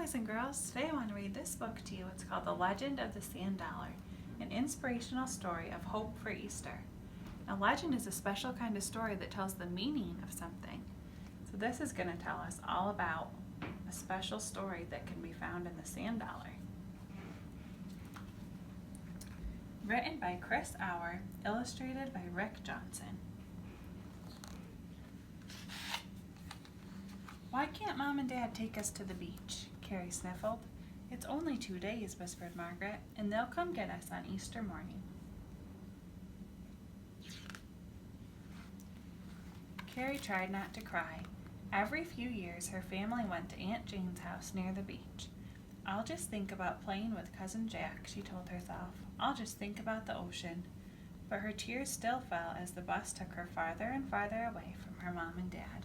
boys and girls. Today I want to read this book to you. It's called The Legend of the Sand Dollar, an inspirational story of hope for Easter. A legend is a special kind of story that tells the meaning of something. So this is going to tell us all about a special story that can be found in the sand dollar. Written by Chris Auer, illustrated by Rick Johnson. "Why can't Mom and Dad take us to the beach?" Carrie sniffled. "It's only 2 days," whispered Margaret, "and they'll come get us on Easter morning." Carrie tried not to cry. Every few years her family went to Aunt Jane's house near the beach. "I'll just think about playing with Cousin Jack," she told herself. "I'll just think about the ocean." But her tears still fell as the bus took her farther and farther away from her mom and dad.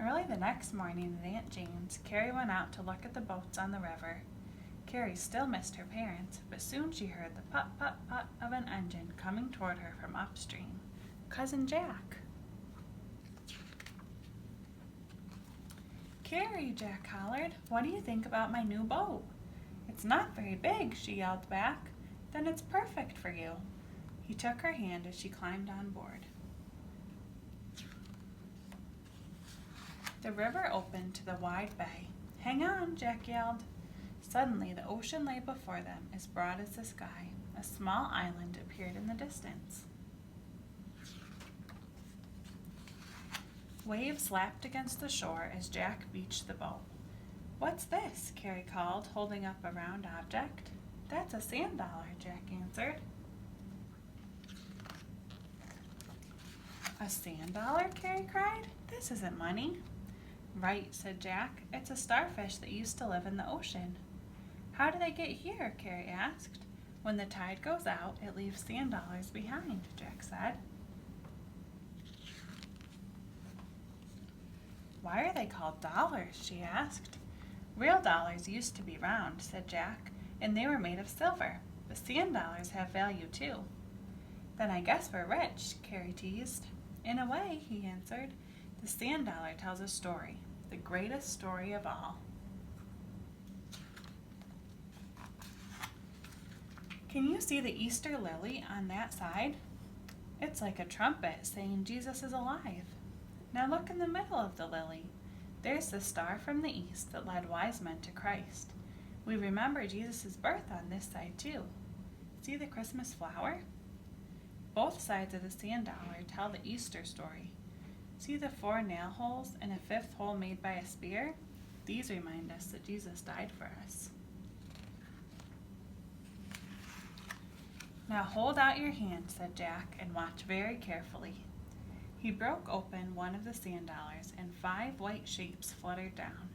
Early the next morning at Aunt Jane's, Carrie went out to look at the boats on the river. Carrie still missed her parents, but soon she heard the put-put-put of an engine coming toward her from upstream. Cousin Jack! "Carrie," Jack hollered, "what do you think about my new boat?" "It's not very big," she yelled back. "Then it's perfect for you." He took her hand as she climbed on board. The river opened to the wide bay. "Hang on," Jack yelled. Suddenly the ocean lay before them, as broad as the sky. A small island appeared in the distance. Waves lapped against the shore as Jack beached the boat. "What's this?" Carrie called, holding up a round object. "That's a sand dollar," Jack answered. "A sand dollar?" Carrie cried. "This isn't money." "Right," said Jack. "It's a starfish that used to live in the ocean." "How do they get here?" Carrie asked. "When the tide goes out, it leaves sand dollars behind," Jack said. "Why are they called dollars?" she asked. "Real dollars used to be round," said Jack, "and they were made of silver, but sand dollars have value too." "Then I guess we're rich," Carrie teased. "In a way," he answered. "The sand dollar tells a story, the greatest story of all." "Can you see the Easter lily on that side? It's like a trumpet saying Jesus is alive. Now look in the middle of the lily. There's the star from the east that led wise men to Christ. We remember Jesus' birth on this side too. See the Christmas flower? Both sides of the sand dollar tell the Easter story. See the 4 nail holes and a 5th hole made by a spear? These remind us that Jesus died for us." "Now hold out your hand," said Jack, "and watch very carefully." He broke open one of the sand dollars, and 5 white shapes fluttered down.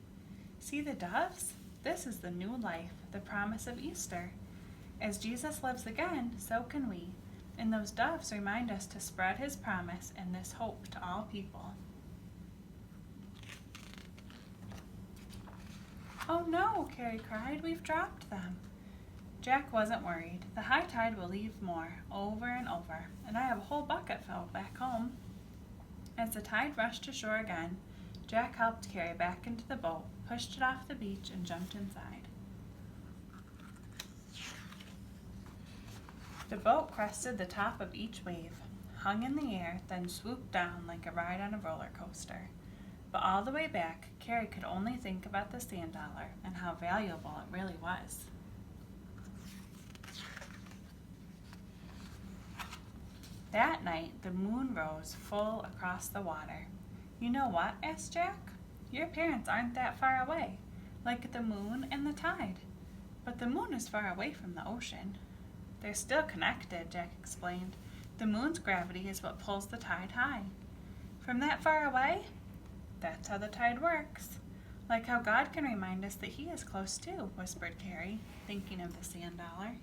"See the doves? This is the new life, the promise of Easter. As Jesus lives again, so can we. And those doves remind us to spread his promise and this hope to all people." "Oh no," Carrie cried, "we've dropped them." Jack wasn't worried. "The high tide will leave more, over and over, and I have a whole bucket full back home." As the tide rushed to shore again, Jack helped Carrie back into the boat, pushed it off the beach, and jumped inside. The boat crested the top of each wave, hung in the air, then swooped down like a ride on a roller coaster. But all the way back, Carrie could only think about the sand dollar and how valuable it really was. That night, the moon rose full across the water. "You know what?" asked Jack. "Your parents aren't that far away, like the moon and the tide. But the moon is far away from the ocean." "They're still connected," Jack explained. "The moon's gravity is what pulls the tide high." "From that far away?" "That's how the tide works. Like how God can remind us that he is close too," whispered Carrie, thinking of the sand dollar.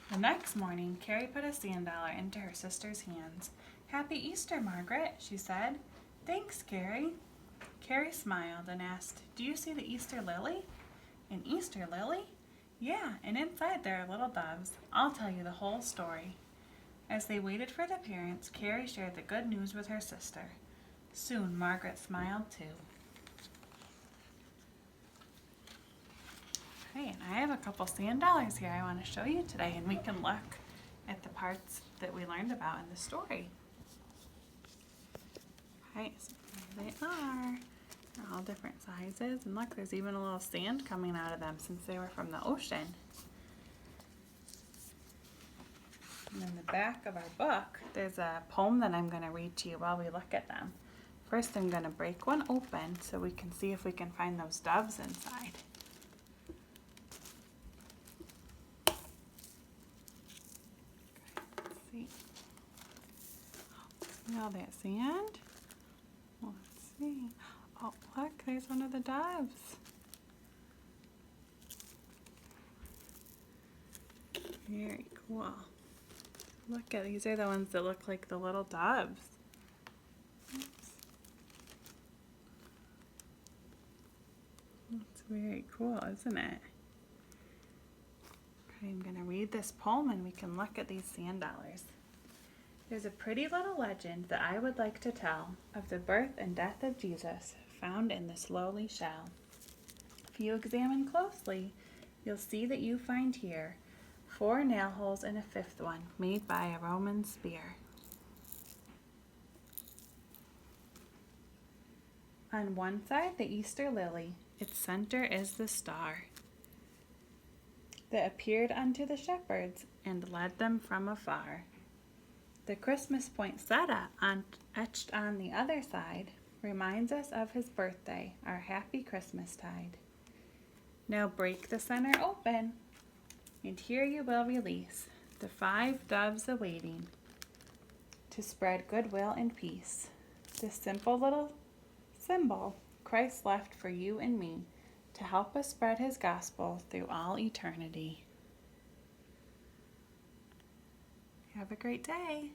The next morning, Carrie put a sand dollar into her sister's hands. "Happy Easter, Margaret," she said. "Thanks, Carrie." Carrie smiled and asked, "Do you see the Easter lily?" "An Easter lily?" "Yeah, and inside there are little doves. I'll tell you the whole story." As they waited for the parents, Carrie shared the good news with her sister. Soon, Margaret smiled too. Okay, and I have a couple sand dollars here I want to show you today, and we can look at the parts that we learned about in the story. Okay, so here they are. They're all different sizes, and look, there's even a little sand coming out of them since they were from the ocean. And in the back of our book, there's a poem that I'm going to read to you while we look at them. First, I'm going to break one open so we can see if we can find those doves inside. Let's see. See all that sand? Let's see. Oh, look, there's one of the doves. Very cool. Look at these are the ones that look like the little doves. Oops. That's very cool, isn't it? Okay, I'm going to read this poem and we can look at these sand dollars. There's a pretty little legend that I would like to tell of the birth and death of Jesus found in this lowly shell. If you examine closely, you'll see that you find here 4 nail holes and a 5th one made by a Roman spear. On one side, the Easter lily, its center is the star that appeared unto the shepherds and led them from afar. The Christmas poinsettia etched on the other side reminds us of his birthday, our happy Christmastide. Now break the center open, and here you will release the 5 doves awaiting to spread goodwill and peace. This simple little symbol Christ left for you and me to help us spread his gospel through all eternity. Have a great day.